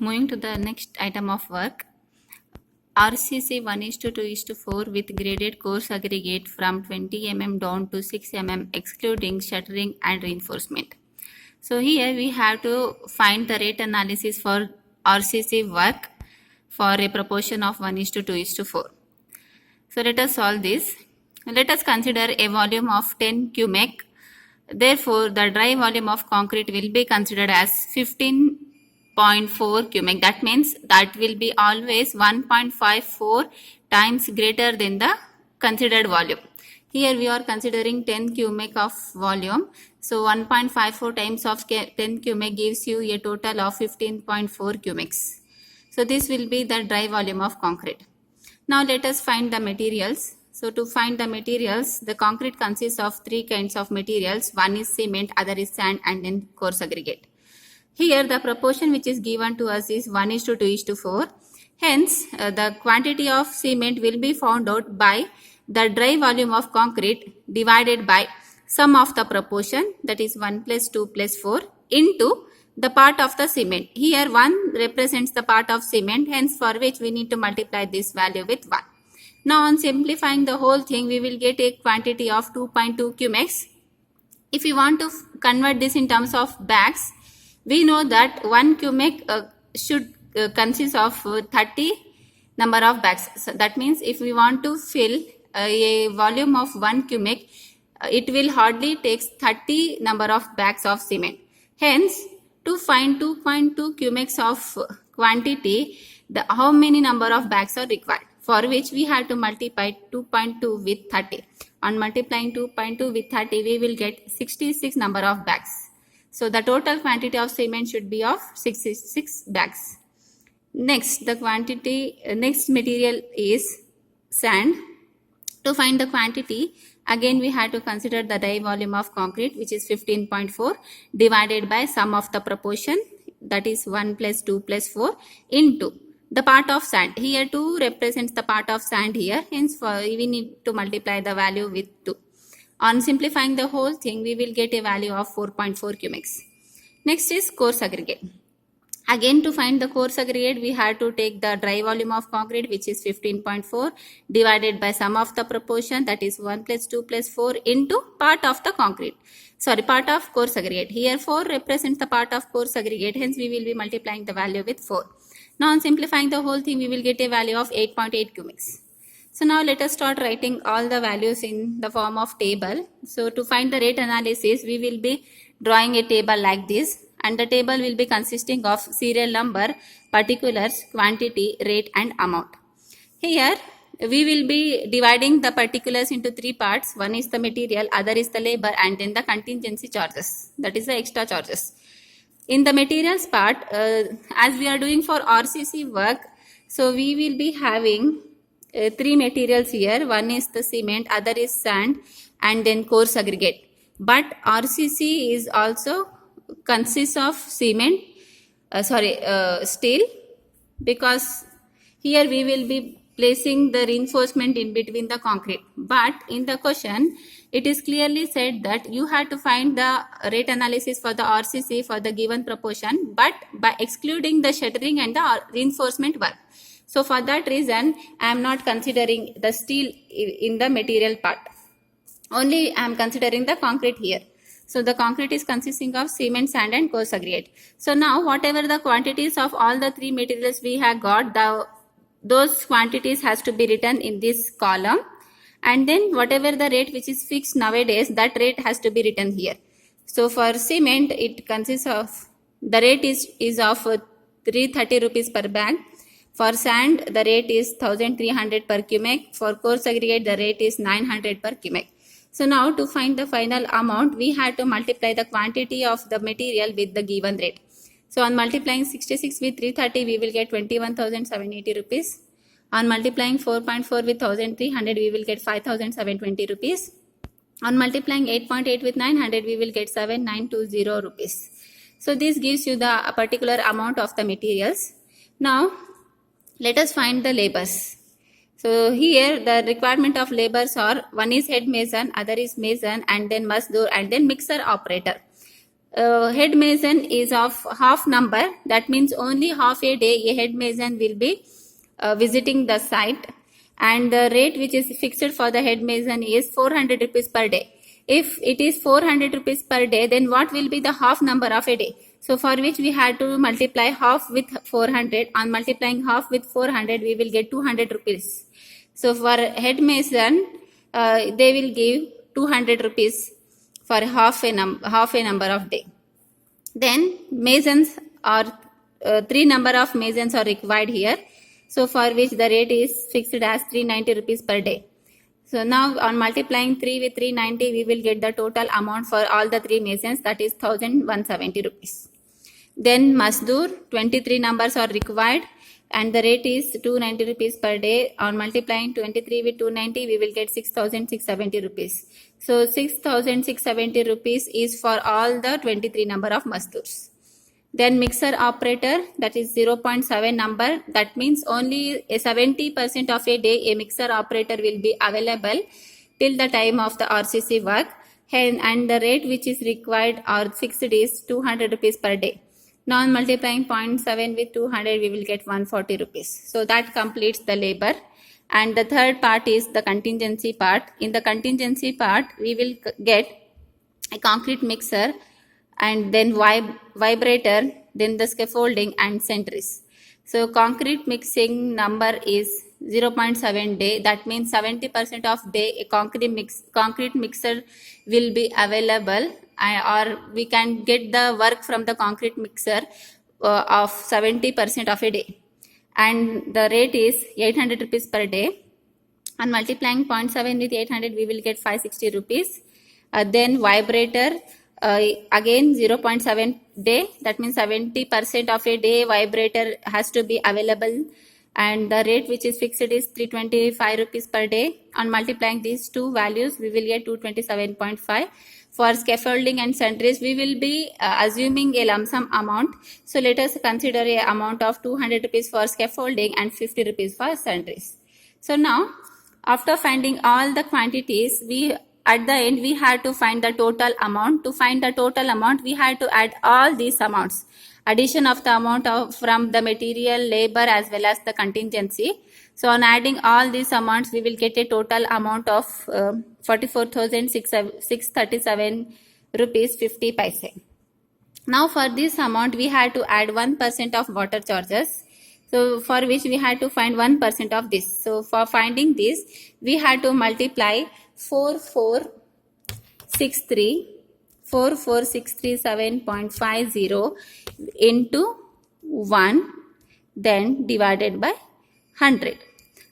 moving to the next item of work, RCC 1:2:4 with graded course aggregate from 20 mm down to 6 mm excluding shuttering and reinforcement. So here we have to find the rate analysis for RCC work for a proportion of 1:2:4. So let us solve this. Let us consider a volume of 10 cubic. Therefore, the dry volume of concrete will be considered as 15.4 cubic. That means that will be always 1.54 times greater than the considered volume. Here we are considering 10 cubic of volume. So 1.54 times of 10 cubic gives you a total of 15.4 cubics. So this will be the dry volume of concrete. Now let us find the materials. So to find the materials, the concrete consists of three kinds of materials. One is cement, other is sand, and then coarse aggregate. Here the proportion which is given to us is 1:2:4. Hence the quantity of cement will be found out by the dry volume of concrete divided by sum of the proportion, that is 1 plus 2 plus 4 into the part of the cement. Here 1 represents the part of cement, hence for which we need to multiply this value with 1. Now on simplifying the whole thing, we will get a quantity of 2.2 cubics. If you want to convert this in terms of bags, we know that 1 cubic should consist of 30 number of bags. So that means if we want to fill a volume of 1 cubic, it will hardly take 30 number of bags of cement. Hence, to find 2.2 cubics of quantity, how many number of bags are required? For which we have to multiply 2.2 with 30. On multiplying 2.2 with 30, we will get 66 number of bags. So the total quantity of cement should be of 66 bags. Next, next material is sand. To find the quantity, again we have to consider the dry volume of concrete, which is 15.4 divided by sum of the proportion, that is 1 plus 2 plus 4 into the part of sand. Here 2 represents the part of sand here, hence we need to multiply the value with 2. On simplifying the whole thing, we will get a value of 4.4 cubics. Next is coarse aggregate. Again, to find the coarse aggregate, we have to take the dry volume of concrete, which is 15.4 divided by sum of the proportion, that is 1 plus 2 plus 4 into part of the part of coarse aggregate. Here 4 represents the part of coarse aggregate, hence we will be multiplying the value with 4. Now on simplifying the whole thing, we will get a value of 8.8 cubics. So now let us start writing all the values in the form of table. So to find the rate analysis, we will be drawing a table like this, and the table will be consisting of serial number, particulars, quantity, rate and amount. Here we will be dividing the particulars into 3 parts. One is the material, other is the labor, and then the contingency charges, that is the extra charges. In the materials part, as we are doing for RCC work, so we will be having 3 materials here. One is the cement, other is sand, and then coarse aggregate. But RCC is also consists of cement, steel, because here we will be placing the reinforcement in between the concrete. But in the question, it is clearly said that you have to find the rate analysis for the RCC for the given proportion, but by excluding the shuttering and the reinforcement work. So for that reason, I am not considering the steel in the material part. Only I am considering the concrete here. So the concrete is consisting of cement, sand and coarse aggregate. So now whatever the quantities of all the 3 materials we have got, those quantities has to be written in this column. And then whatever the rate which is fixed nowadays, that rate has to be written here. So for cement, it consists of, the rate is of 330 rupees per bag. For sand, the rate is 1300 per cubic. For coarse aggregate, the rate is 900 per cubic. So now to find the final amount, we have to multiply the quantity of the material with the given rate. So on multiplying 66 with 330, we will get 21,780 rupees. On multiplying 4.4 with 1300, we will get 5,720 rupees. On multiplying 8.8 with 900, we will get 7,920 rupees. So this gives you the particular amount of the materials. Now let us find the labors. So here the requirement of labors are, one is head mason, other is mason, and then mazdoor, and then mixer operator. head mason is of half number. That means only half a day a head mason will be visiting the site, and the rate which is fixed for the head mason is 400 rupees per day. If it is 400 rupees per day, then what will be the half number of a day? So for which we had to multiply half with 400. On multiplying half with 400, we will get 200 rupees. So for head mason, they will give 200 rupees for half a number of day. Then masons are 3 number of masons are required here. So for which the rate is fixed as 390 rupees per day. So now on multiplying 3 with 390, we will get the total amount for all the 3 masons, that is 1170 rupees. Then Mazdoor, 23 numbers are required and the rate is 290 rupees per day. On multiplying 23 with 290, we will get 6670 rupees. So 6670 rupees is for all the 23 number of Mazdoors. Then mixer operator, that is 0.7 number. That means only 70% of a day a mixer operator will be available till the time of the RCC work. And the rate which is required or fixed is 200 rupees per day. Now on multiplying 0.7 with 200, we will get 140 rupees. So that completes the labor. And the third part is the contingency part. In the contingency part, we will get a concrete mixer and then vibrator, then the scaffolding and sentries. So concrete mixing number is 0.7 day. That means 70% of day a concrete mixer will be available, or we can get the work from the concrete mixer of 70% of a day. And the rate is 800 rupees per day. On multiplying 0.7 with 800, we will get 560 rupees. Then vibrator, again 0.7 day. That means 70% of a day vibrator has to be available, and the rate which is fixed is 325 rupees per day. On multiplying these two values, we will get 227.5. For scaffolding and sentries, we will be assuming a lump sum amount. So let us consider a amount of 200 rupees for scaffolding and 50 rupees for sentries. So now, after finding all the quantities, at the end we had to find the total amount. To find the total amount, we had to add all these amounts. Addition of the amount from the material, labor as well as the contingency. So on adding all these amounts, we will get a total amount of 44,637 rupees 50 paise. Now for this amount, we had to add 1% of water charges. So for which we had to find 1% of this. So for finding this, we had to multiply 44,637.50 into 1, then divided by 100.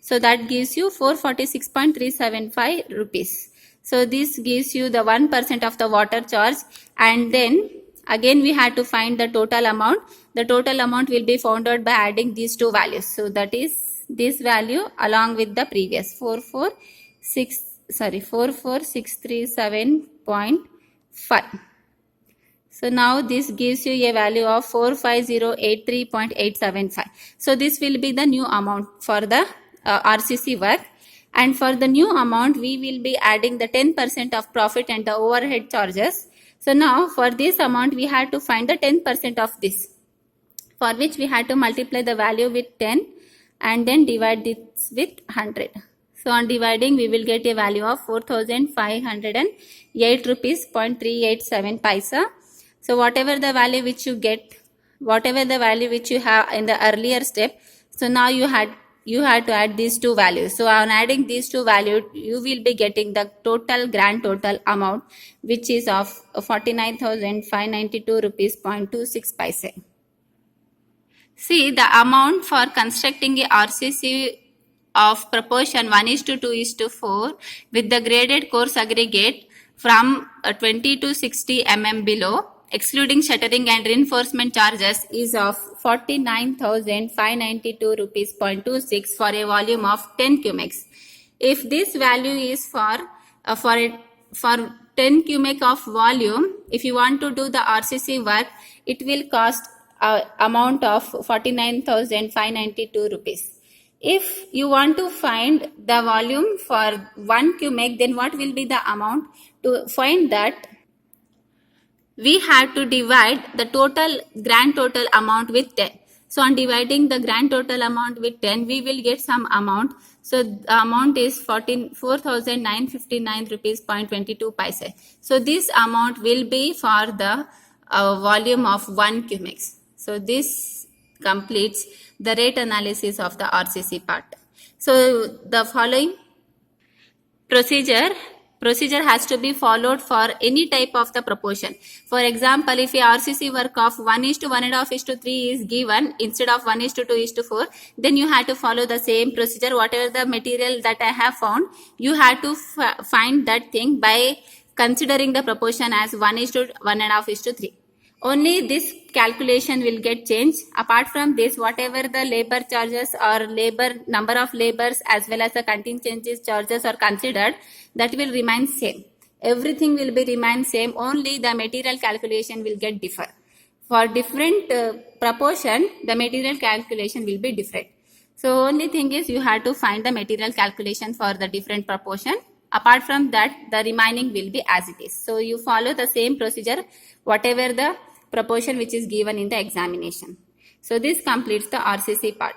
So that gives you 446.375 rupees. So this gives you the 1% of the water charge, and then again we had to find the total amount. The total amount will be found out by adding these two values. So that is this value along with the previous 44637.5. So now this gives you a value of 45083.875. So this will be the new amount for the RCC work. And for the new amount, we will be adding the 10% of profit and the overhead charges. So now for this amount, we had to find the 10% of this, for which we had to multiply the value with 10 and then divide this with 100. So on dividing, we will get a value of 4,508 rupees 0.387 paisa. So whatever the value which you get, whatever the value which you have in the earlier step, so now you had to add these two values. So on adding these two values, you will be getting the grand total amount, which is of 49,592 rupees 0.26 paise. See, the amount for constructing a RCC of proportion 1:2:4 with the graded coarse aggregate from 20 to 60 mm below, excluding shuttering and reinforcement charges, is of 49,592 rupees 0.26 for a volume of 10 cumecs. If this value is for 10 cubic of volume, if you want to do the RCC work, it will cost amount of 49,592 rupees. If you want to find the volume for 1 cubic, then what will be the amount? To find that, we had to divide the grand total amount with 10. So on dividing the grand total amount with 10, we will get some amount. So the amount is 4,959 rupees 0.22 paise. So this amount will be for the volume of 1 cumex. So this completes the rate analysis of the RCC part. So the following procedure has to be followed for any type of the proportion. For example, if a RCC work of 1:1.5:3 is given instead of 1:2:4, then you have to follow the same procedure. Whatever the material that I have found, you have to find that thing by considering the proportion as 1:1.5:3. Only this calculation will get changed. Apart from this, whatever the labor charges or number of labors as well as the contingency charges are considered, that will remain same. Everything will be remain same. Only the material calculation will get differ. For different proportion, the material calculation will be different. So only thing is you have to find the material calculation for the different proportion. Apart from that, the remaining will be as it is. So you follow the same procedure, whatever the proportion which is given in the examination. So this completes the RCC part.